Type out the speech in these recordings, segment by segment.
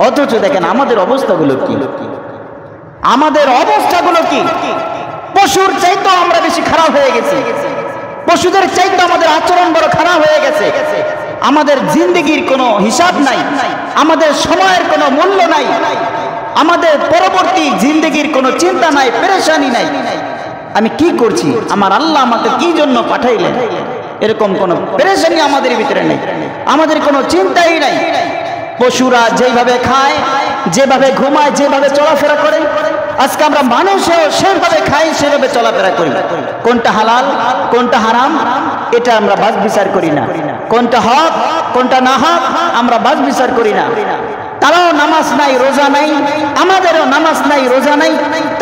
অথচ দেখেন আমাদের অবস্থাগুলো কি, আমাদের অবস্থাগুলো কি। পশুর চাইতেও আমরা বেশি খারাপ হয়ে গেছি, পশুদের চাইতে আমাদের আচরণ বড় খারাপ হয়ে গেছে। আমাদের জিন্দেগির কোনো হিসাব নাই, আমাদের সময়ের কোনো মূল্য নাই, আমাদের পরবর্তী জিন্দেগির কোনো চিন্তা নাই, পেরেশানি নাই। আমি কি করছি, আমার আল্লাহ আমাকে কি জন্য পাঠাইলেন, এরকম কোনো পেরেশানি আমাদের ভিতরে নেই, আমাদের কোনো চিন্তাই নাই। পশুরা যেভাবে খায়, যেভাবে ঘুমায়, যেভাবে চলাফেরা করে, আজকে আমরা মানুষও সেভাবে খাই, সেভাবে চলাফেরা করি। কোনটা হালাল কোনটা হারাম এটা আমরা বাছ বিচার করি না, কোনটা হক কোনটা না হক আমরা বাছ বিচার করি না। তারাও নামাজ নাই রোজা নাই, আমাদেরও নামাজ নাই রোজা নাই,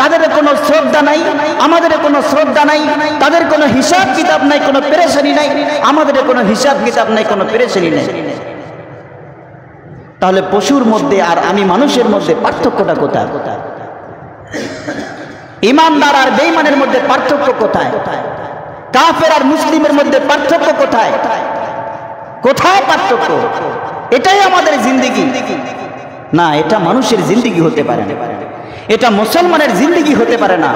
তাদের কোনো শ্রদ্ধা নাই আমাদের কোনো শ্রদ্ধা নাই, তাদের কোনো হিসাব কিতাব নাই, কোনো পেরেশানি নাই, আমাদের কোনো হিসাব কিতাব নাই, কোনো পেরেশানি নাই। তাহলে পশুর মধ্যে আর আমি মানুষের মধ্যে পার্থক্যটা কোথায়? ইমানদার আর বেঈমানের মধ্যে পার্থক্য কোথায়? কাফের আর মুসলিমের মধ্যে পার্থক্য কোথায়? কোথায় পার্থক্য? এটাই আমাদের জিন্দেগি না, এটা মানুষের জিন্দেগি হতে পারে না, এটা মুসলমানের জিন্দেগি হতে পারে না।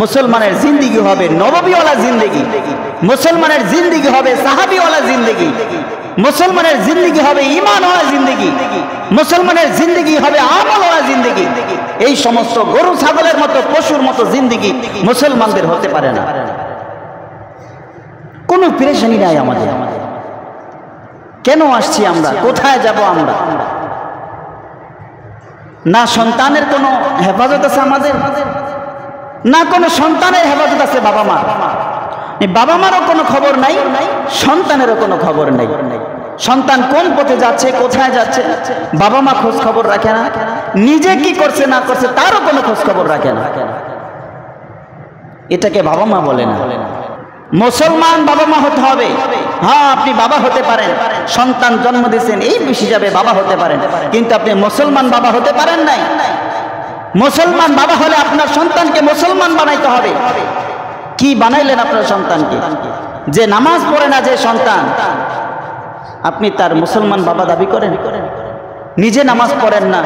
মুসলমানের জিন্দেগি হবে নববীওয়ালা জিন্দেগি, মুসলমানের জিন্দেগি হবে সাহাবীওয়ালা জিন্দেগি, মুসলমানের জিন্দেগি হবে ঈমানওয়ালা জিন্দেগি, মুসলমানের জিন্দেগি হবে আমলওয়ালা জিন্দেগি। এই সমস্ত গরু ছাগলের মতো পশুর মতো জিন্দেগি মুসলমানদের হতে পারে না। কোনো পেরেশানি নাই আমাদের। কেন আসছি আমরা, কোথায় যাব আমরা? না সন্তানের কোনো হেফাজত আছে আমাদের, না কোনো সন্তানের হেফাজত আছে বাবা মা। বাবা মারও কোনো খবর নাই, সন্তানেরও কোনো খবর নেই। সন্তান কোন পথে যাচ্ছে, কোথায় যাচ্ছে, বাবা মা খোঁজ খবর রাখে না। নিজে কি করছে না করছে তারও কোনো খোঁজ খবর রাখে না। এটাকে বাবা মা বলে না। মুসলমান বাবা মা হতে হবে। হ্যাঁ, আপনি বাবা হতে পারেন, সন্তান জন্ম দিয়েছেন এই হিসাবে বাবা হতে পারেন, কিন্তু আপনি মুসলমান বাবা হতে পারেন নাই। মুসলমান বাবা হলে আপনার সন্তানকে মুসলমান বানাইতে হবে। কি বানাইলেন আপনার সন্তানকে? যে নামাজ পড়ে না যে সন্তান, আপনি তার মুসলমান বাবা দাবি করেন? নিজে নামাজ পড়েন না,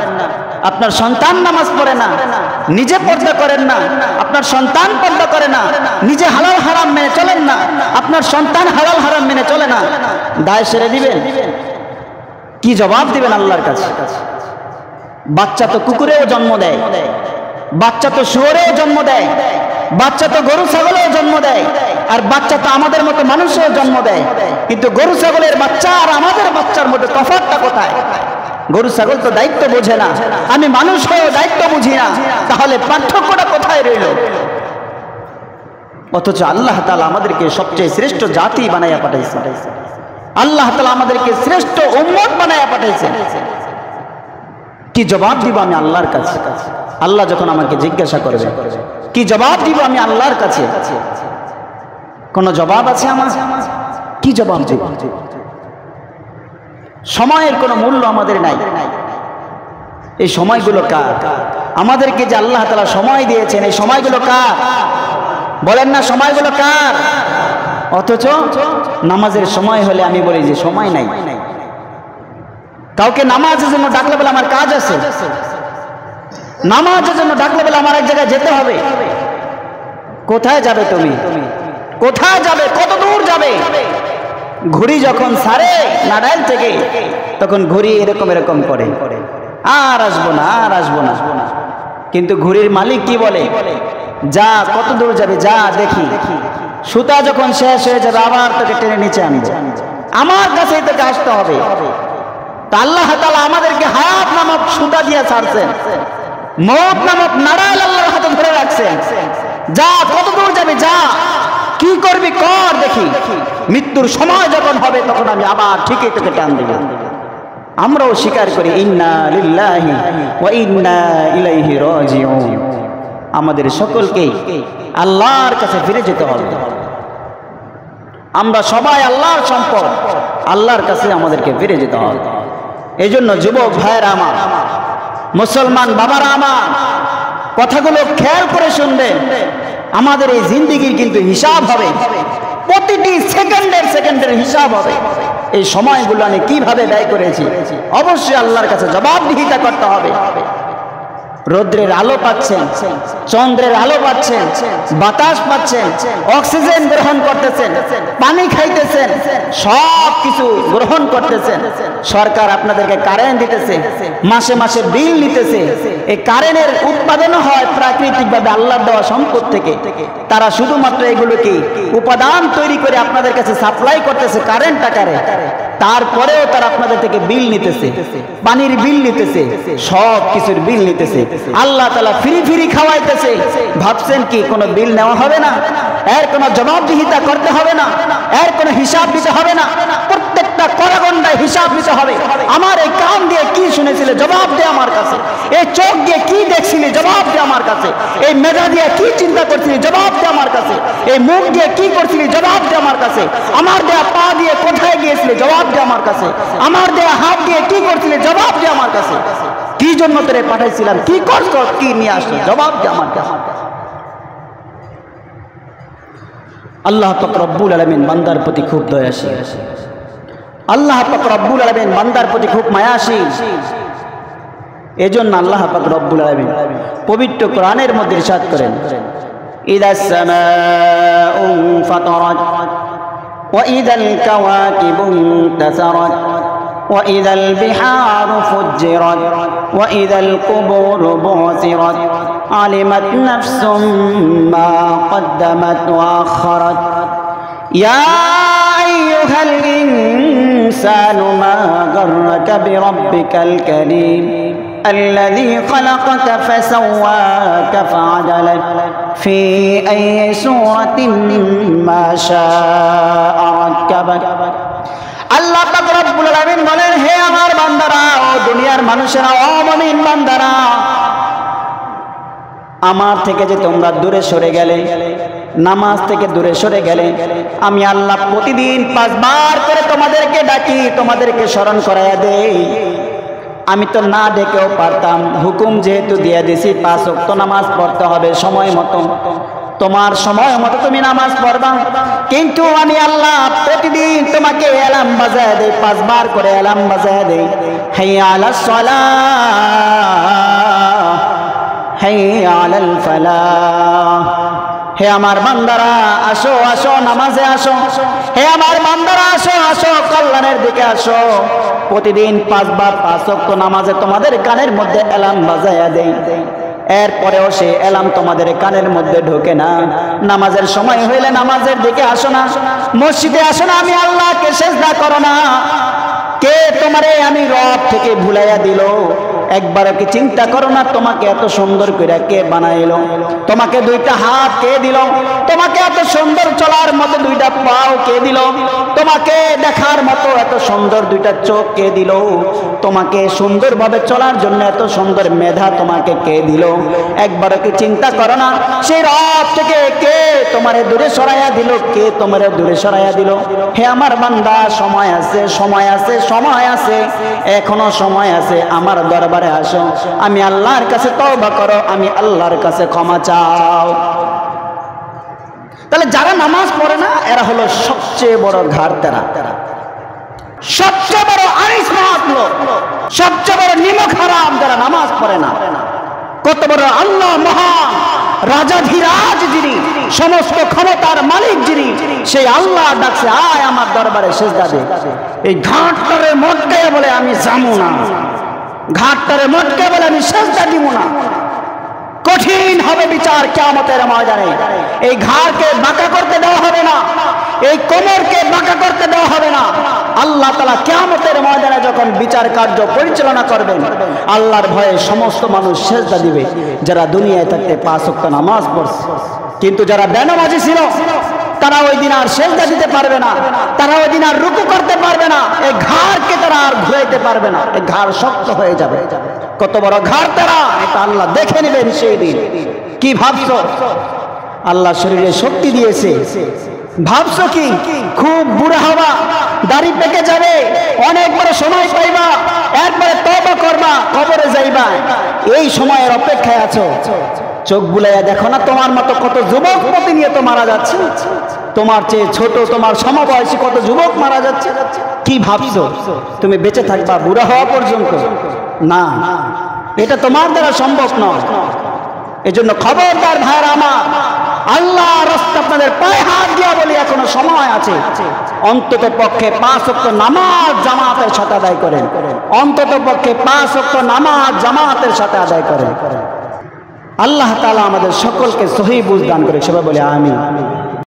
আপনার সন্তান নামাজ পড়ে না, নিজে পর্দা করেন না, আপনার সন্তান পর্দা করে না, নিজে হালাল হারাম মেনে চলেন না, আপনার সন্তান হালাল হারাম মেনে চলে না, দায় সেরে দিবেন? কি জবাব দিবেন আল্লাহর কাছে? বাচ্চা তো কুকুরেও জন্ম দেয়, বাচ্চা তো শুয়োরেও জন্ম দেয়, বাচ্চা তো গরু ছাগলেও জন্ম দেয়, আর বাচ্চা তো আমাদের মতো মানুষেও জন্ম দেয়। কিন্তু গরু ছাগলের বাচ্চা আর আমাদের বাচ্চার মধ্যে তফাৎটা কোথায়? গরু ছাগল তো দায়িত্ব বোঝে না, আমি মানুষ হয়েও দায়িত্ব বুঝি না, তাহলে পার্থক্যটা কোথায় রইল? অথচ আল্লাহ তাআলা আমাদেরকে সবচেয়ে শ্রেষ্ঠ জাতি বানাইয়া পাঠাইছেন, আল্লাহ তাআলা আমাদেরকে শ্রেষ্ঠ উম্মত বানাইয়া পাঠাইছেন। কি জবাব দিব আমি আল্লাহর কাছে? আল্লাহ যখন আমাকে জিজ্ঞাসা করবে, কি জবাব দিব আমি আল্লাহর কাছে? কোন জবাব আছে আমার? কি জবাব দিব? সময়ের কোনো মূল্য আমাদের নাই। এই সময়গুলো কার? আমাদেরকে যে আল্লাহ তাআলা সময় দিয়েছেন, এই সময়গুলো কার? বলেন না, সময়গুলো কার? অথচ নামাজের সময় হলে আমি বলি যে সময় নাই। কাউকে নামাজের জন্য ডাকলে বলে আমার কাজ আছে, নামাজের জন্য ডাকলে বলে আমার এক জায়গায় যেতে হবে। কোথায় যাবে তুমি? কোথায় যাবে? কত দূর যাবে? ঘুড়ি যখন ছাড়ে নাডাইল থেকে, তখন ঘুড়ি এরকম এরকম করে, আর আসবো না, আর আসবো না। কিন্তু ঘুড়ির মালিক কি বলে? যা, কত দূর যাবে, যা দেখি। সুতা যখন শেষ হয়ে যাবে আবার তোকে টেনে নিচে আনবো, আমার কাছেই তোকে আসতে হবে। তা আল্লাহ তাআলা আমাদেরকে হায়াত নামক সুতা দিয়ে ছাড়ছেন, মওত নামক নাড়াইল আল্লাহর হাতে ধরে রাখছেন। যা, কত দূর যাবে, যা, কি করবি কর দেখি। মৃত্যুর সময় যখন হবে তখন আমি আবার ঠিকই তোকে টান দিব। আমরাও স্বীকার করি ইন্না লিল্লাহি ওয়া ইন্না ইলাইহি রাজিউন। আমাদের সকলকেই আল্লাহর কাছে ফিরে যেতে হবে। আমরা সবাই আল্লাহর সম্পদ, আল্লাহর কাছে আমাদেরকে ফিরে যেতে হবে। এই জন্য যুবক ভাইয়েরা আমার, মুসলমান বাবারা আমার, কথাগুলো খেয়াল করে শুনবেন। আমাদের এই জিন্দেগির কিন্তু হিসাব হবে, প্রতিটি সেকেন্ডের হিসাব হবে। এই সময়গুলো আমি কিভাবে ব্যয় করেছি। অবশ্যই আল্লাহর কাছে জবাবদিহিতা করতে হবে। রৌদ্রের আলো পাচ্ছেন, চন্দ্রের আলো পাচ্ছেন, বাতাস পাচ্ছেন, অক্সিজেন গ্রহণ করতেছেন, পানি খাইতেছেন, সব কিছু গ্রহণ করতেছেন। সরকার আপনাদেরকে কারেন্ট দিতেছে, মাসে মাসে বিল নিতেছে। এই কারেন্টের উৎপাদনও হয় প্রাকৃতিকভাবে আল্লাহর দেওয়া সম্পদ থেকে। তারা শুধুমাত্র এগুলোকে উপাদান তৈরি করে আপনাদের কাছে সাপ্লাই করতেছে কারেন্ট আকারে। তারপরেও তারা আপনাদের থেকে বিল নিতেছে, পানির বিল নিতেছে, সব কিছুর বিল নিতেছে। আল্লাহ তাআলা ফ্রি ফ্রি খাওয়াইতেছে। ভাবছেন কি কোনো বিল নেওয়া হবে না? এর কোনো জবাবদিহিতা করতে হবে না? এর কোনো হিসাব দিতে হবে না? প্রত্যেকটা কড়াগন্ডায় হিসাব দিতে হবে। আমার এই কান দিয়ে কি শুনেছিলে, জবাব দে আমার কাছে। এই চোখ দিয়ে কি দেখছিলি, জবাব দে আমার কাছে। এই মেধা দিয়ে কি চিন্তা করছিলি, জবাব দে আমার কাছে। এই মুখ দিয়ে কি করছিলি, জবাব দে আমার কাছে। আমার দেয়া পা দিয়ে কোথায় গিয়েছিলে, জবাব দে আমার কাছে। আমার দেয়া হাত দিয়ে কি করছিলি, জবাব দে আমার কাছে। কি জন্য তোরে পাঠাইছিলাম, কি করছ, কি নিয়ে আসলি, জবাব দে আমার কাছে। আল্লাহ পাক রব্বুল আলামিন বান্দার প্রতি খুব দয়াশীল। আল্লাহ পাক রব্বুল আলামিন বান্দার প্রতি খুব মায়াশীল। এজন্য আল্লাহ পাক রব্বুল আলামিন পবিত্র কোরআনের মধ্যে ইরশাদ করেন, ইদাস সামাউ ফাতারাত ওয়া ইদাল কাওয়াকিবু ইনতাসারাত ওয়া ইদাল বিহারু ফুজ্জিরাত ওয়া ইদাল কুবুরু বুসিরাত আলিমাত নাফসুম মা কদ্দামাত ওয়া আখারাত ইয়া আইয়ুহাল ইনসানু মা গাররাকা বিরাব্বিকাল কারীম الذي خلقك فسواك فعدلك في أي سورة ما شاء ركبك। আল্লাহ পাক রব্বুল আলামিন বলেন, হে আমার বান্দারা, ও দুনিয়ার মানুষেরা, ও মুমিন বান্দারা, আমার থেকে যে তোমরা দূরে সরে গেলে, নামাজ থেকে দূরে সরে গেলে, আমি আল্লাহ প্রতিদিন 5 বার করে তোমাদেরকে ডাকি, তোমাদেরকে স্মরণ করাইয়া দেই। আমি তো না ডেকেও পারতাম, হুকুম যেহেতু দিয়ে দিছি 5 ওয়াক্ত নামাজ পড়তে হবে সময় মতো। তোমার সময় মতো তুমি নামাজ পড়বা, কিন্তু আমি আল্লাহ প্রতিদিন তোমাকে অ্যালার্ম বাজায় দেই, 5 বার করে অ্যালার্ম বাজায় দেই। হাইয়া আলাস সালাহ, হাইয়া আলাল ফালাহ। হে আমার বান্দারা, আসো আসো নামাজে আসো। হে আমার বান্দারা, আসো আসো কল্যাণের দিকে আসো। প্রতিদিন 5 বার 5 ওয়াক্ত নামাজে তোমাদের কানের মধ্যে অ্যালার্ম বাজায়া দেই। এরপরেও সে অ্যালার্ম তোমাদের কানের মধ্যে ঢোকে না। নামাজের সময় হইলে নামাজের দিকে আসো না, মসজিদে আসো না, আমি আল্লাহকে সিজদা করো না। কে তোমারে আমি রব থেকে ভুলাইয়া দিল? একবারও কি চিন্তা করো না, তোমাকে এত সুন্দর করে কে বানাইলো? তোমাকে 2টা হাত কে দিল? তোমাকে এত সুন্দর চলার মতো 2টা পাও কে দিল? তোমাকে দেখার মতো এত সুন্দর 2টা চোখ কে দিল? তোমাকে সুন্দরভাবে চলার জন্য এত সুন্দর মেধা তোমাকে কে দিল? একবারও কি চিন্তা করো না, সেই রব থেকে কে তোমারে দূরে সরাইয়া দিল? কে তোমারে দূরে সরাইয়া দিল? হে আমার বান্দা, সময় আছে, সময় আছে, সময় আছে, এখনো সময় আছে। আমার দরবারে আসো, আমি আল্লাহর কাছে তওবা করো, আমি আল্লাহর কাছে ক্ষমা চাও। তাহলে যারা নামাজ পড়ে না, এরা হলো সবচেয়ে বড় ঘাড়তেরা, সবচেয়ে বড় আইস লোক, সবচেয়ে বড় নিমক হারাম যারা নামাজ পড়ে না। কত বড় আল্লাহ মহান, রাজাধিরাজ যিনি, সমস্ত ক্ষমতার মালিক যিনি, সেই আল্লাহ ডাকছে, আয় আমার দরবারে সিজদা দে। এই ঘাটটারে মটকে বলে আমি যাবো না, ঘাটটারে মটকে বলে আমি সিজদা দিব না। কঠিন হবে বিচার কিয়ামতের ময়দানে। এই ঘাড়কে বাঁকা করতে দেওয়া হবে না, এই কোমরকে বাঁকা করতে দেওয়া হবে না। আল্লাহ তাআলা কিয়ামতের ময়দানে যখন বিচার কার্য পরিচালনা করবেন, আল্লাহর ভয়ে সমস্ত মানুষ সিজদা দিবে যারা দুনিয়ায় থাকতে 5 ওয়াক্ত নামাজ পড়ছে। কিন্তু যারা বেনামাজি ছিল, তারা ওই দিন আর সিজদা দিতে পারবে না, তারা ওই দিন আর রুকু করতে পারবে না। এই ঘাড়কে তারা আর ঘুরাইতে পারবে না, এই ঘাড় শক্ত হয়ে যাবে। কত বড় ঘাড় তারা, এটা আল্লাহ দেখে নেবেন সেই দিন। কি ভাবছো আল্লাহ শরীরে শক্তি দিয়েছে, ভাবছো কি খুব বুড়া হবা, দাড়ি পেকে যাবে, অনেক বড় সময় পাইবা, এরপরে তওবা করবা, কবরে যাইবা, এই সময়ের অপেক্ষায় আছো? চোখ বুলাইয়া দেখো না, তোমার মতো কত যুবক প্রতিনিয়ত মারা যাচ্ছে। তোমার চেয়ে ছোট, তোমার সমবয়সী কত যুবক মারা যাচ্ছে। কি ভাবছো তুমি বেঁচে থাকবা বুড়া হওয়া পর্যন্ত? না, এটা তোমার দ্বারা সম্ভব নয়। এজন্য খবরদার ভাইরা আমার, আল্লাহ রাস্তা আপনাদের পায়ে হাত দিয়া বলি, এখনো সময় আছে। অন্তত পক্ষে 5 ওয়াক্ত নামাজ জামাতের সাথে আদায় করেন। অন্তত পক্ষে 5 ওয়াক্ত নামাজ জামাতের সাথে আদায় করেন। আল্লাহ তাআলা আমাদের সকলকে সহিহ বুঝ দান করে। সবাই বলে আমিন।